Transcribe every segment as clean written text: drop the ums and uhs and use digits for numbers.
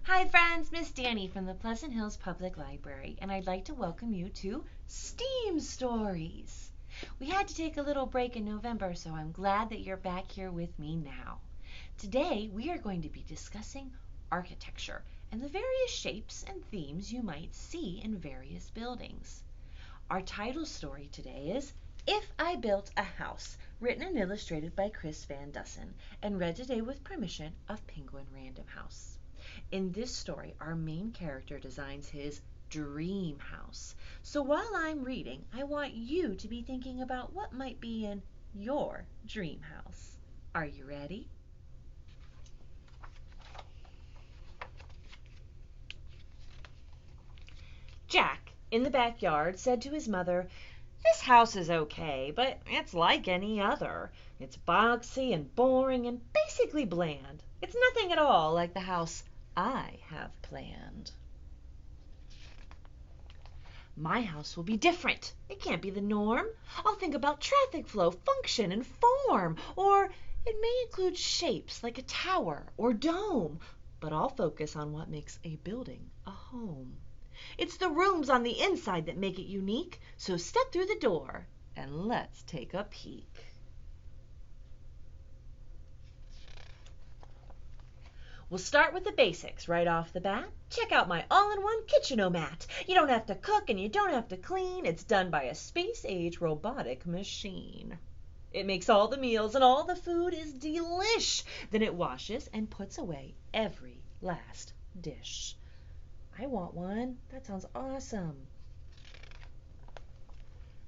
Hi friends, Miss Danny from the Pleasant Hills Public Library, and I'd like to welcome you to STEAM Stories. We had to take a little break in November, so I'm glad that you're back here with me now. Today we are going to be discussing architecture and the various shapes and themes you might see in various buildings. Our title story today is If I Built a House, written and illustrated by Chris Van Dusen, and read today with permission of Penguin Random House. In this story, our main character designs his dream house. So while I'm reading, I want you to be thinking about what might be in your dream house. Are you ready? Jack, in the backyard, said to his mother, "This house is okay, but it's like any other. It's boxy and boring and basically bland. It's nothing at all like the house I have planned." "My house will be different. It can't be the norm. I'll think about traffic flow, function, and form. Or it may include shapes like a tower or dome, but I'll focus on what makes a building a home. It's the rooms on the inside that make it unique, so step through the door and let's take a peek." We'll start with the basics right off the bat. Check out my all-in-one kitchen-o-mat. You don't have to cook and you don't have to clean. It's done by a space-age robotic machine. It makes all the meals and all the food is delish. Then it washes and puts away every last dish. I want one. That sounds awesome.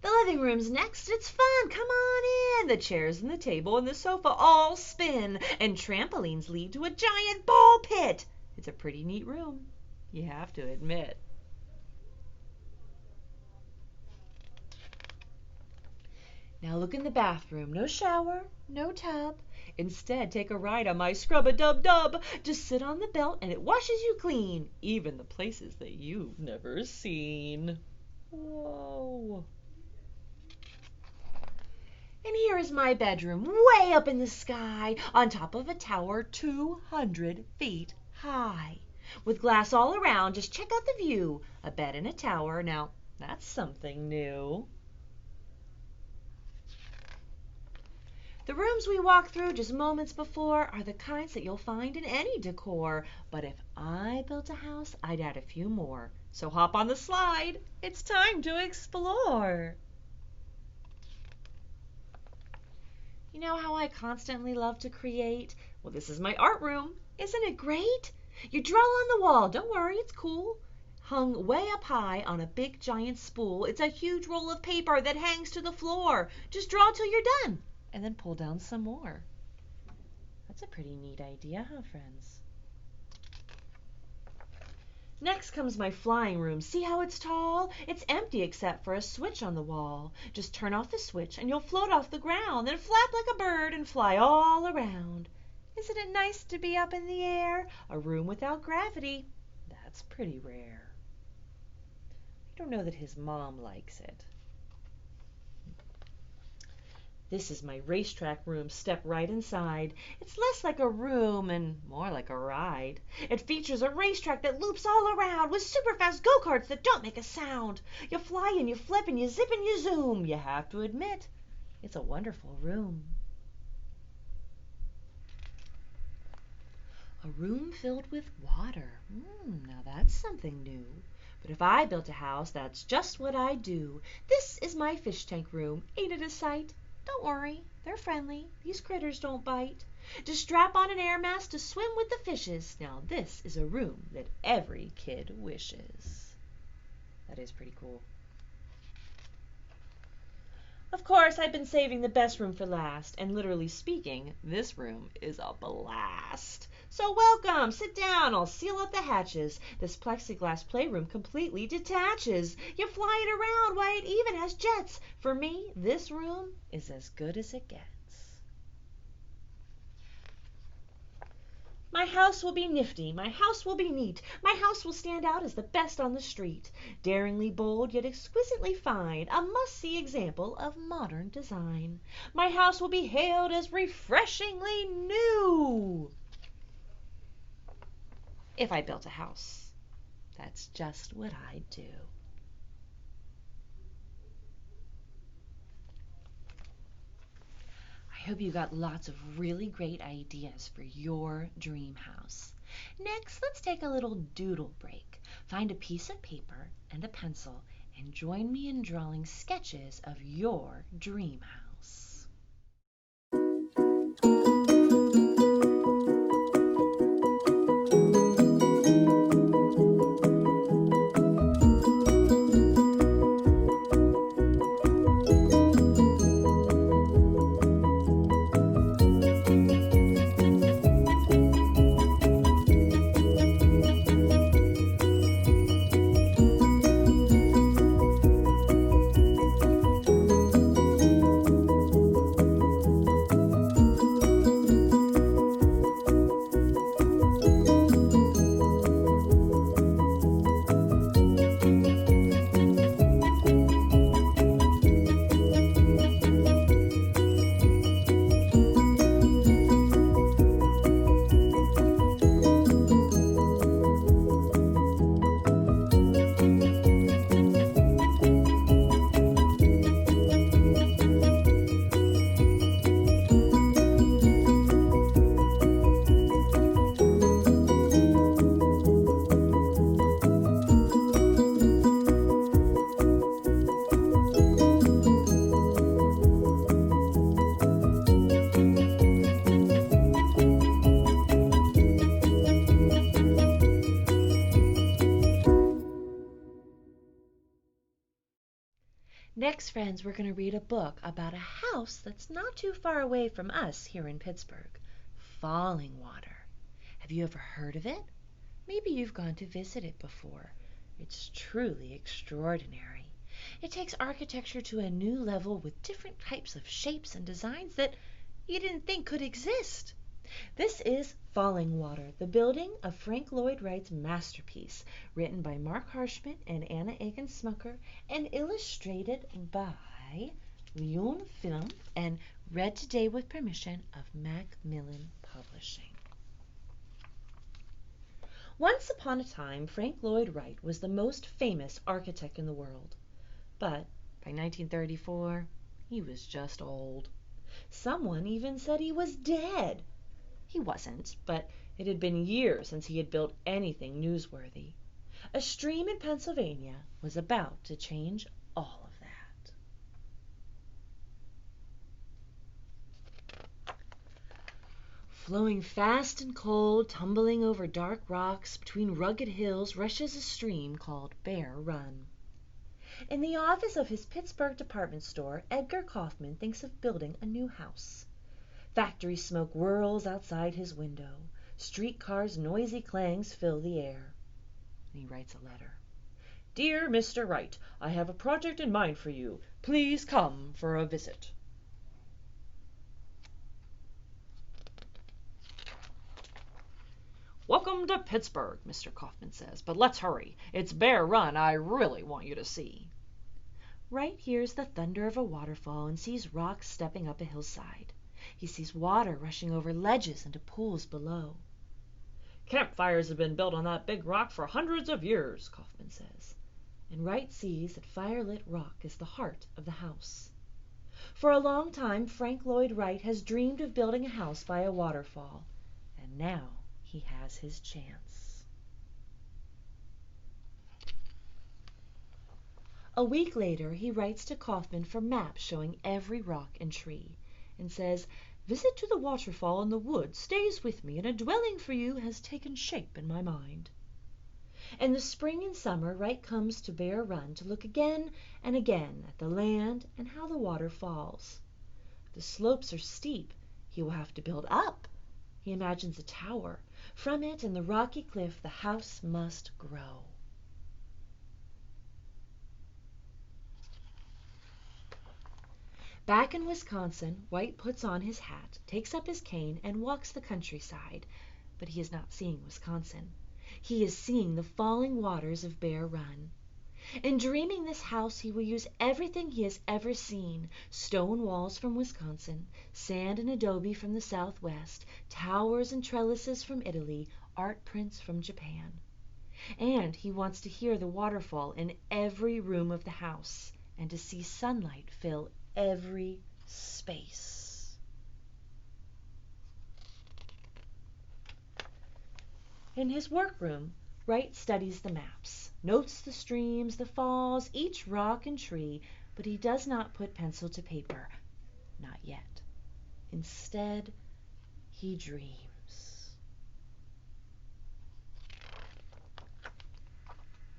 The living room's next. It's fun. Come on in. The chairs and the table and the sofa all spin, and trampolines lead to a giant ball pit. It's a pretty neat room, you have to admit. Now look in the bathroom. No shower, no tub. Instead, take a ride on my scrub-a-dub-dub. Just sit on the belt and it washes you clean, even the places that you've never seen. Whoa. And here is my bedroom, way up in the sky, on top of a tower 200 feet high. With glass all around, just check out the view. A bed in a tower, now that's something new. The rooms we walked through just moments before are the kinds that you'll find in any decor. But if I built a house, I'd add a few more. So hop on the slide. It's time to explore. You know how I constantly love to create? Well, this is my art room. Isn't it great? You draw on the wall. Don't worry, it's cool. Hung way up high on a big giant spool. It's a huge roll of paper that hangs to the floor. Just draw till you're done, and then pull down some more. That's a pretty neat idea, huh, friends? Next comes my flying room. See how it's tall? It's empty except for a switch on the wall. Just turn off the switch and you'll float off the ground, then flap like a bird and fly all around. Isn't it nice to be up in the air? A room without gravity. That's pretty rare. I don't know that his mom likes it. This is my racetrack room. Step right inside. It's less like a room and more like a ride. It features a racetrack that loops all around with super fast go-karts that don't make a sound. You fly and you flip and you zip and you zoom. You have to admit, it's a wonderful room. A room filled with water. Now that's something new. But if I built a house, that's just what I'd do. This is my fish tank room. Ain't it a sight? Don't worry, they're friendly. These critters don't bite. Just strap on an air mask to swim with the fishes. Now this is a room that every kid wishes. That is pretty cool. Of course, I've been saving the best room for last, and literally speaking, this room is a blast. So welcome, sit down, I'll seal up the hatches. This plexiglass playroom completely detaches. You fly it around, why it even has jets. For me, this room is as good as it gets. My house will be nifty, my house will be neat, my house will stand out as the best on the street. Daringly bold, yet exquisitely fine, a must-see example of modern design. My house will be hailed as refreshingly new. if I built a house. That's just what I'd do. I hope you got lots of really great ideas for your dream house. Next, let's take a little doodle break. Find a piece of paper and a pencil and join me in drawing sketches of your dream house. Next, friends, we're going to read a book about a house that's not too far away from us here in Pittsburgh, Falling Water. Have you ever heard of it? Maybe you've gone to visit it before. It's truly extraordinary. It takes architecture to a new level with different types of shapes and designs that you didn't think could exist. This is Falling Water, the building of Frank Lloyd Wright's masterpiece, written by Mark Harshman and Anna Egan Smucker, and illustrated by Leon Film, and read today with permission of Macmillan Publishing. Once upon a time, Frank Lloyd Wright was the most famous architect in the world. But by 1934, he was just old. Someone even said he was dead. He wasn't, but it had been years since he had built anything newsworthy. A stream in Pennsylvania was about to change all of that. Flowing fast and cold, tumbling over dark rocks, between rugged hills, rushes a stream called Bear Run. In the office of his Pittsburgh department store, Edgar Kaufman thinks of building a new house. Factory smoke whirls outside his window. Streetcars' noisy clangs fill the air. He writes a letter. Dear Mr. Wright, I have a project in mind for you. Please come for a visit. Welcome to Pittsburgh, Mr. Kaufman says, but let's hurry. It's Bear Run I really want you to see. Wright hears the thunder of a waterfall and sees rocks stepping up a hillside. He sees water rushing over ledges into pools below. Campfires have been built on that big rock for hundreds of years, Kaufman says. And Wright sees that firelit rock is the heart of the house. For a long time, Frank Lloyd Wright has dreamed of building a house by a waterfall. And now he has his chance. A week later, he writes to Kaufman for maps showing every rock and tree, and says, Visit to the waterfall in the woods stays with me, and a dwelling for you has taken shape in my mind. In the spring and summer, Wright comes to Bear Run to look again and again at the land and how the water falls. The slopes are steep. He will have to build up. He imagines a tower. From it and the rocky cliff, the house must grow. Back in Wisconsin, Wright puts on his hat, takes up his cane, and walks the countryside. But he is not seeing Wisconsin. He is seeing the falling waters of Bear Run. In dreaming this house, he will use everything he has ever seen: stone walls from Wisconsin, sand and adobe from the Southwest, towers and trellises from Italy, art prints from Japan. And he wants to hear the waterfall in every room of the house and to see sunlight fill every space. In his workroom, Wright studies the maps, notes the streams, the falls, each rock and tree, but he does not put pencil to paper. Not yet. Instead, he dreams.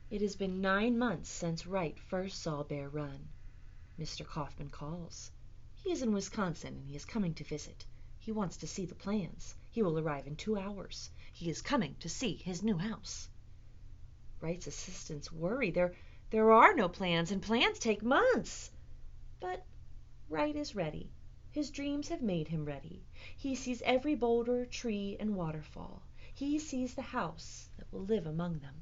It has been 9 months since Wright first saw Bear Run. Mr. Kaufman calls. He is in Wisconsin and he is coming to visit. He wants to see the plans. He will arrive in 2 hours. He is coming to see his new house. Wright's assistants worry. There are no plans, and plans take months. But Wright is ready. His dreams have made him ready. He sees every boulder, tree, and waterfall. He sees the house that will live among them.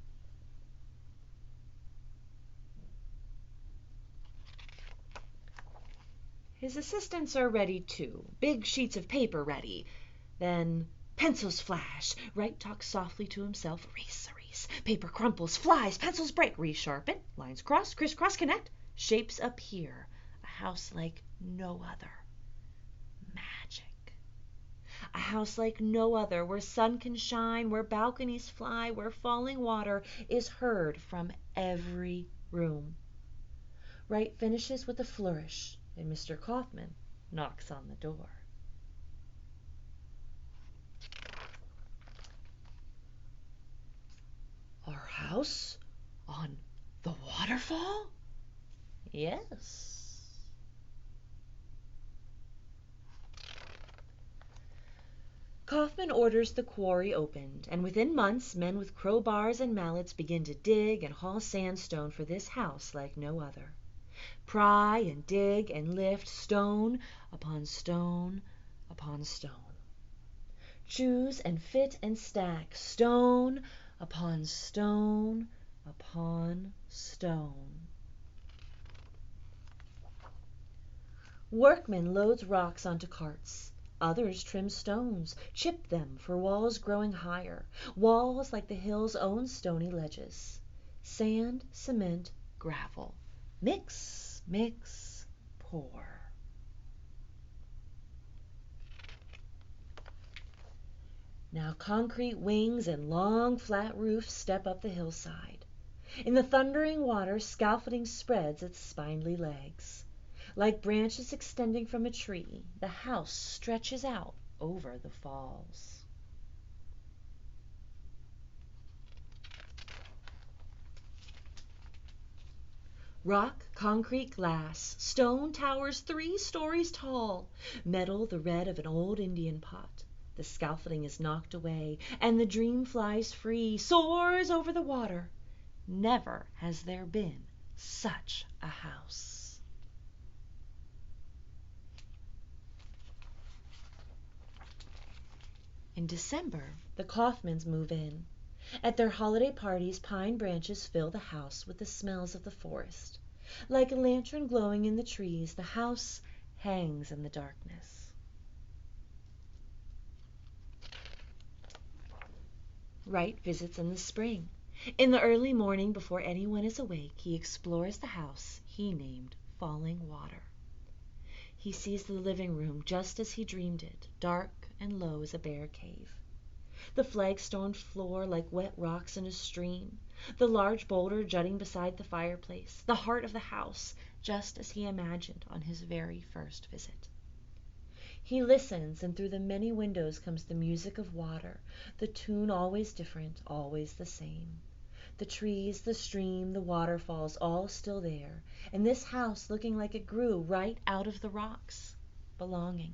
His assistants are ready too, big sheets of paper ready. Then pencils flash. Wright talks softly to himself. Erase, erase. Paper crumples, flies, pencils break. Resharpen, lines cross, crisscross, connect. Shapes appear. A house like no other. Magic. A house like no other, where sun can shine, where balconies fly, where falling water is heard from every room. Wright finishes with a flourish, and Mr. Kaufman knocks on the door. Our house? On the waterfall? Yes. Kaufman orders the quarry opened, and within months men with crowbars and mallets begin to dig and haul sandstone for this house like no other. Pry and dig and lift stone upon stone upon stone. Choose and fit and stack stone upon stone upon stone. Workmen loads rocks onto carts. Others trim stones, chip them for walls growing higher, walls like the hill's own stony ledges. Sand, cement, gravel. Mix, mix, pour. Now concrete wings and long flat roofs step up the hillside. In the thundering water, scaffolding spreads its spindly legs. Like branches extending from a tree, the house stretches out over the falls. Rock, concrete, glass, stone towers 3 stories tall, metal the red of an old Indian pot. The scaffolding is knocked away, and the dream flies free, soars over the water. Never has there been such a house. In December, the Kaufmans move in. At their holiday parties, pine branches fill the house with the smells of the forest. Like a lantern glowing in the trees, the house hangs in the darkness. Wright visits in the spring. In the early morning, before anyone is awake, he explores the house he named Falling Water. He sees the living room just as he dreamed it, dark and low as a bear cave. The flagstone floor like wet rocks in a stream, the large boulder jutting beside the fireplace, the heart of the house, just as he imagined on his very first visit. He listens, and through the many windows comes the music of water, the tune always different, always the same. The trees, the stream, the waterfalls, all still there, and this house looking like it grew right out of the rocks, belonging.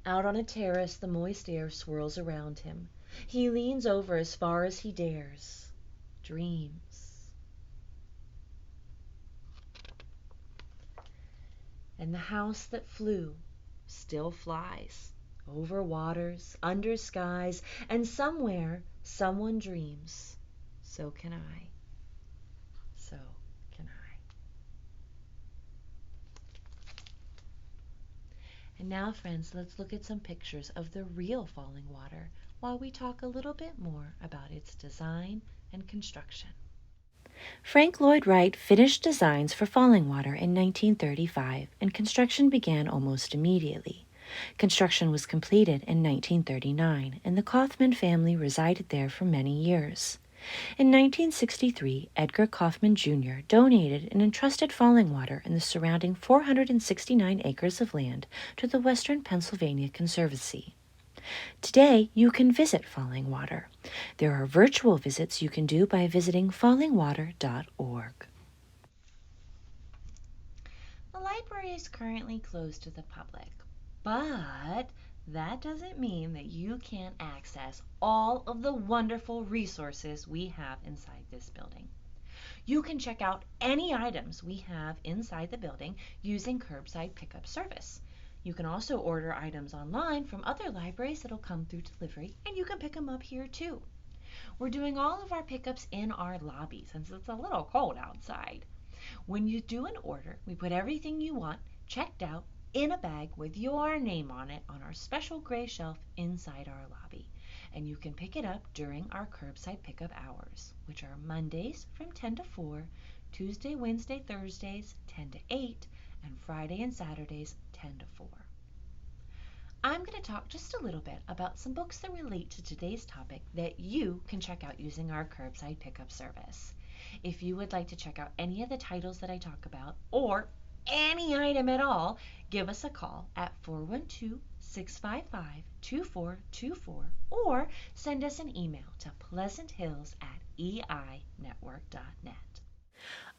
Out on a terrace, the moist air swirls around him. He leans over as far as he dares. Dreams. And the house that flew still flies, over waters, under skies, and somewhere someone dreams. So can I. So can I. And now, friends, let's look at some pictures of the real falling water while we talk a little bit more about its design and construction. Frank Lloyd Wright finished designs for falling water in 1935, and construction began almost immediately. Construction was completed in 1939, and the Kaufman family resided there for many years. In 1963, Edgar Kaufman Jr. donated and entrusted falling water and the surrounding 469 acres of land to the Western Pennsylvania Conservancy. Today, you can visit Falling Water. There are virtual visits you can do by visiting fallingwater.org. The library is currently closed to the public, but that doesn't mean that you can't access all of the wonderful resources we have inside this building. You can check out any items we have inside the building using curbside pickup service. You can also order items online from other libraries that'll come through delivery, and you can pick them up here too. We're doing all of our pickups in our lobby since it's a little cold outside. When you do an order, we put everything you want checked out in a bag with your name on it on our special gray shelf inside our lobby. And you can pick it up during our curbside pickup hours, which are Mondays from 10 to 4, Tuesday, Wednesday, Thursdays 10 to 8, and Friday and Saturdays 10 to 4. I'm going to talk just a little bit about some books that relate to today's topic that you can check out using our curbside pickup service. If you would like to check out any of the titles that I talk about, or any item at all, give us a call at 412-655-2424 or send us an email to pleasanthills@einetwork.net.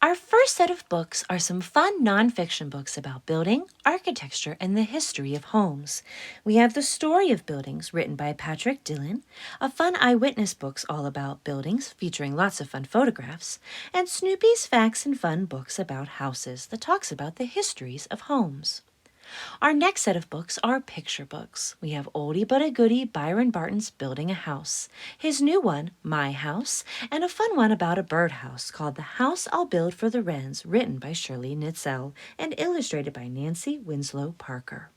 Our first set of books are some fun nonfiction books about building, architecture, and the history of homes. We have The Story of Buildings, written by Patrick Dillon, a fun eyewitness books all about buildings, featuring lots of fun photographs, and Snoopy's Facts and Fun books about houses that talks about the histories of homes. Our next set of books are picture books. We have Oldie But a Goodie, Byron Barton's Building a House, his new one, My House, and a fun one about a birdhouse called The House I'll Build for the Wrens, written by Shirley Nitzel and illustrated by Nancy Winslow Parker.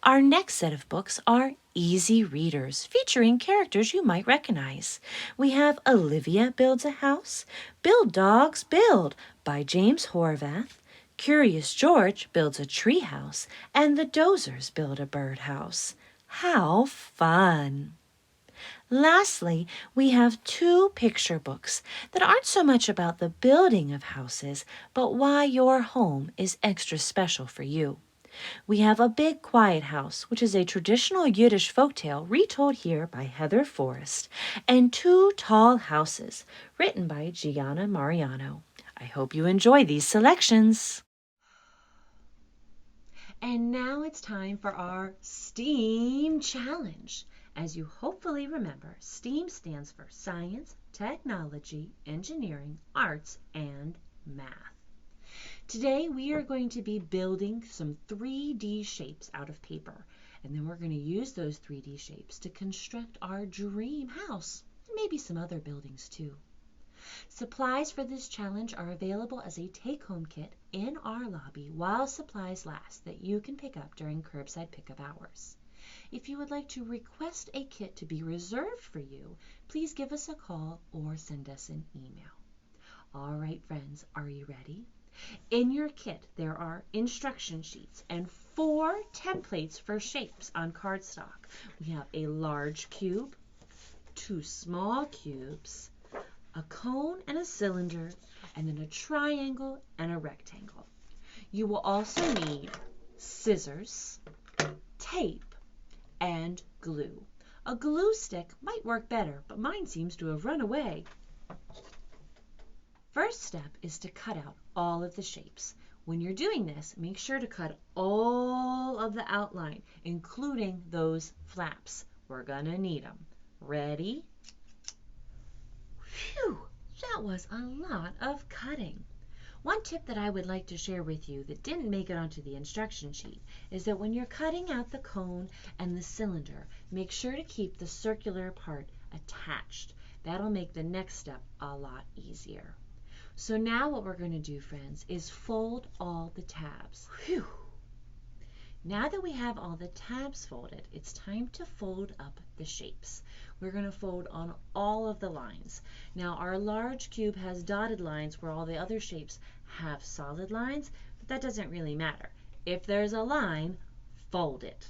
Our next set of books are easy readers, featuring characters you might recognize. We have Olivia Builds a House, Build Dogs Build by James Horvath, Curious George Builds a Tree House, and The Dozers Build a Birdhouse. How fun! Lastly, we have 2 picture books that aren't so much about the building of houses, but why your home is extra special for you. We have A Big Quiet House, which is a traditional Yiddish folktale retold here by Heather Forrest, and 2 Tall Houses, written by Gianna Mariano. I hope you enjoy these selections. And now it's time for our STEAM challenge. As you hopefully remember, STEAM stands for Science, Technology, Engineering, Arts, and Math. Today we are going to be building some 3D shapes out of paper, and then we're going to use those 3D shapes to construct our dream house, and maybe some other buildings too. Supplies for this challenge are available as a take-home kit in our lobby while supplies last that you can pick up during curbside pickup hours. If you would like to request a kit to be reserved for you, please give us a call or send us an email. All right, friends, are you ready? In your kit, there are instruction sheets and 4 templates for shapes on cardstock. We have a large cube, 2 small cubes, a cone and a cylinder, and then a triangle and a rectangle. You will also need scissors, tape, and glue. A glue stick might work better, but mine seems to have run away. First step is to cut out all of the shapes. When you're doing this, make sure to cut all of the outline, including those flaps. We're gonna need them. Ready? Phew, that was a lot of cutting. One tip that I would like to share with you that didn't make it onto the instruction sheet is that when you're cutting out the cone and the cylinder, make sure to keep the circular part attached. That'll make the next step a lot easier. So now what we're going to do, friends, is fold all the tabs. Phew. Now that we have all the tabs folded, it's time to fold up the shapes. We're going to fold on all of the lines. Now our large cube has dotted lines where all the other shapes have solid lines, but that doesn't really matter. If there's a line, fold it.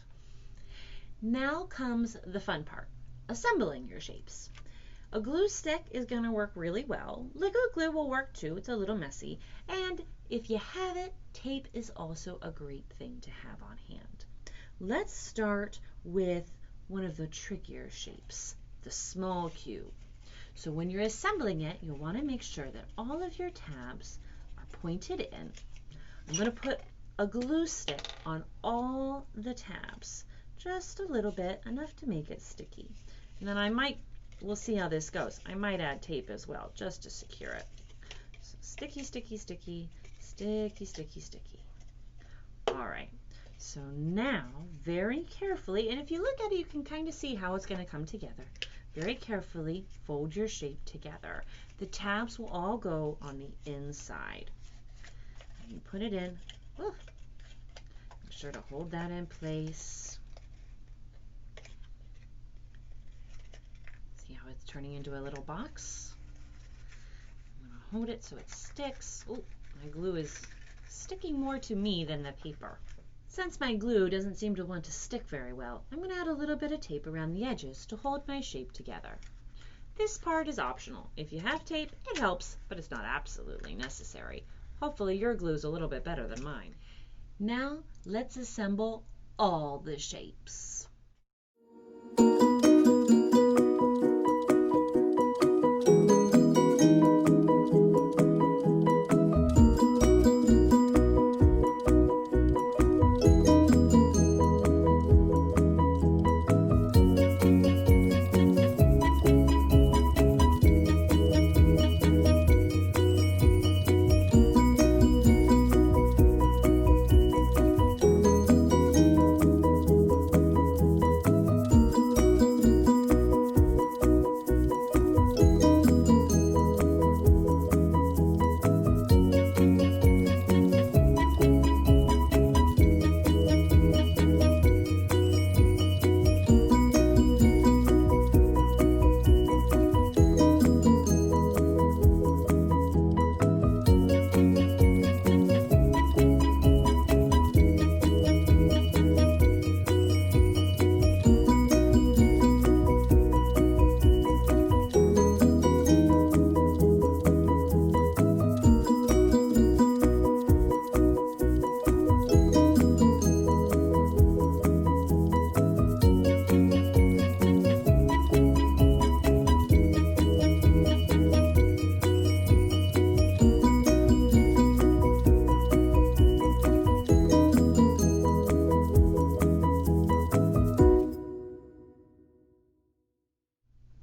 Now comes the fun part, assembling your shapes. A glue stick is going to work really well. Liquid glue will work too, it's a little messy. And if you have it, tape is also a great thing to have on hand. Let's start with one of the trickier shapes, the small cube. So when you're assembling it, you'll want to make sure that all of your tabs are pointed in. I'm going to put a glue stick on all the tabs, just a little bit, enough to make it sticky. And then we'll see how this goes. I might add tape as well, just to secure it. So sticky, sticky, sticky, sticky, sticky, sticky. All right, so now very carefully, and if you look at it, you can kind of see how it's going to come together. Very carefully fold your shape together. The tabs will all go on the inside. You put it in. Ooh. Make sure to hold that in place. See how it's turning into a little box? I'm going to hold it so it sticks. Oh, my glue is sticking more to me than the paper. Since my glue doesn't seem to want to stick very well, I'm going to add a little bit of tape around the edges to hold my shape together. This part is optional. If you have tape, it helps, but it's not absolutely necessary. Hopefully your glue is a little bit better than mine. Now let's assemble all the shapes.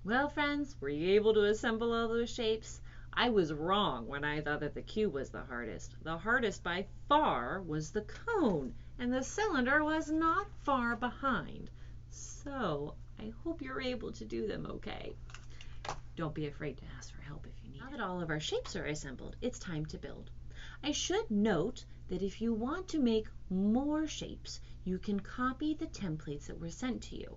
Well, friends, were you able to assemble all those shapes? I was wrong when I thought that the cube was the hardest. The hardest by far was the cone, and the cylinder was not far behind. So I hope you're able to do them okay. Don't be afraid to ask for help if you need it. Now that all of our shapes are assembled, it's time to build. I should note that if you want to make more shapes, you can copy the templates that were sent to you.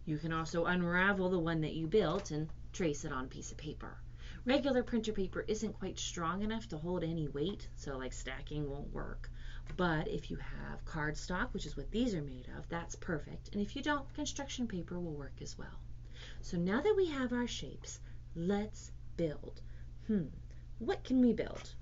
You can also unravel the one that you built and trace it on a piece of paper. Regular printer paper isn't quite strong enough to hold any weight, so like stacking won't work. But if you have cardstock, which is what these are made of, that's perfect. And if you don't, construction paper will work as well. So now that we have our shapes, let's build. What can we build?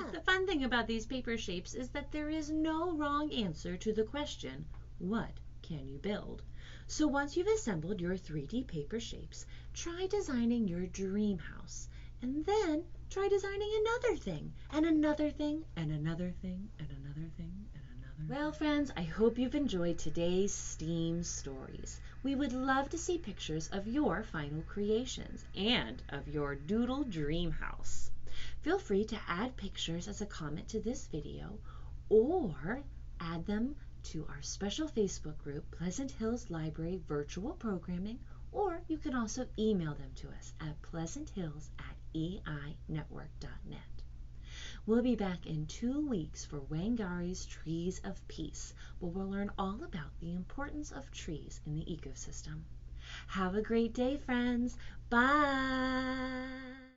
The fun thing about these paper shapes is that there is no wrong answer to the question, what can you build? So once you've assembled your 3D paper shapes, try designing your dream house, and then try designing another thing, and another thing, and another thing, and another thing, and another. Well, friends, I hope you've enjoyed today's STEAM stories. We would love to see pictures of your final creations and of your doodle dream house. Feel free to add pictures as a comment to this video or add them to our special Facebook group, Pleasant Hills Library Virtual Programming, or you can also email them to us at pleasanthills@einetwork.net. We'll be back in 2 weeks for Wangari's Trees of Peace, where we'll learn all about the importance of trees in the ecosystem. Have a great day, friends. Bye.